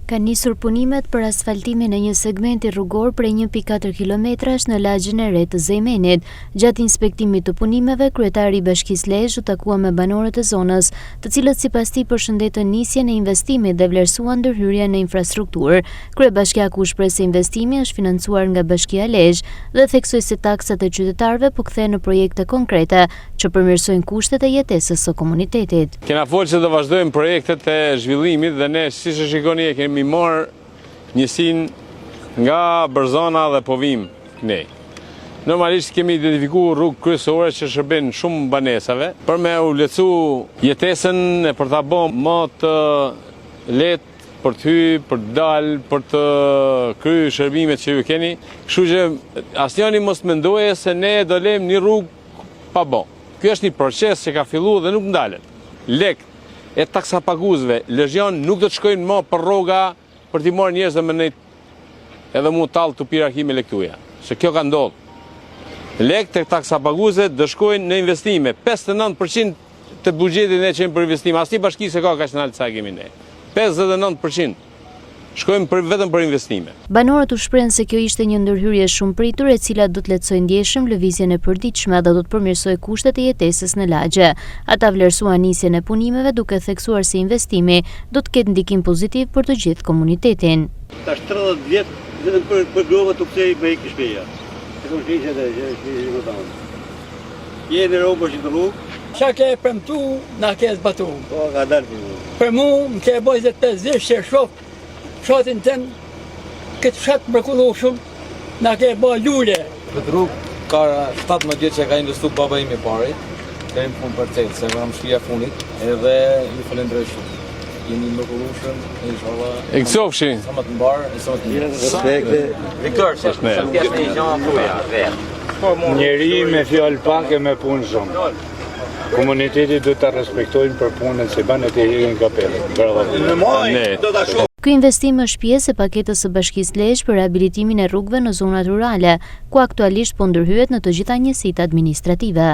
Ka nisur punimet për asfaltimin e një segmenti rrugor prej 1.4 kilometrash në lagjin e re të Zejmenit. Gjatë inspektimit të punimeve, kryetari i Bashkisë Lezhë u takua me banorët e zonës, të cilët sipas tij përshëndetën nisjen e investimit dhe vlerësuan ndërhyrjen në infrastrukturë. Kryebashkiaku shpreh se investimi është financuar nga Bashkia Lezhë dhe theksoi se taksat e qytetarëve po kthehen në projekte konkrete që përmirësojnë kushtet e jetesës së komunitetit. Kena folë se do vazhdojmë projektet e zhvillimit dhe ne, siç e shikoni, kemi marë njësin nga Bërzona dhe Povim ne. Normalisht kemi identifikuar rrugë kryesore që shërben shumë banesave për me u lehtësu jetesën e për ta bërë më të lehtë për të hyrë, për të dalë, për të kryer shërbimet që ju keni. Kështu që asnjëri mos mendoje se ne do lëm një rrugë pa bërë. Ky është një proces që ka filluar dhe nuk ndalet. Lekët e taksapaguesve Lezhën nuk do të shkojnë më për rroga për t'i marrë njerëz dhe më nejt edhe mu tallë të pirarki me lektuja. Se kjo ka ndodhur. Lekët e taksapaguesve do shkojnë në investime. 59% të buxhetit ne qenë për investime. Asnjë bashki se ka kaq nalt sa kemi ne. 59% shkojmë vetëm për investime. Banorët u shprehën se kjo ishte një ndërhyrje shumë pritur e cila do të lehtësojë ndjeshëm lëvizjen e përditshme dhe do të përmirësojë kushtet e jetesës në lagje. Ata vlerësuan nisjen e punimeve duke theksuar se investimi do të ketë ndikim pozitiv për të gjithë komunitetin. Tash 30 vjet vetëm për grova të kthej me ikë shpeja. E kam thënë se më tani. Je në rrugë që të rrugë. Qa ke premtu, na ke zbatu. Po, ka dalë. Për mu, më ke bojë 25 vjeç që shoh shatin tem, këtë shat mrekullueshëm, na ke bë lule. Këtë rrugë ka 17 vjet që ka investuar baba im i pari, deri në fund parcelë, se kam shtëpia fundit, edhe ju falenderoj shumë. Jeni mrekullueshëm, inshallah. E gëzofshi. Sa më të mbar, sa më të mirë. Respekte. Viktor, sa të pjesë një gjë thuja, vetë. Njeri me fjalë pak e me punë shumë. Komuniteti do të respektojnë për punën se banë të hirin kapelën. Ky investim është pjesë e paketës së Bashkisë Lezhë për rehabilitimin e rrugëve në zonat rurale, ku aktualisht po ndërhyhet në të gjitha njësitë administrative.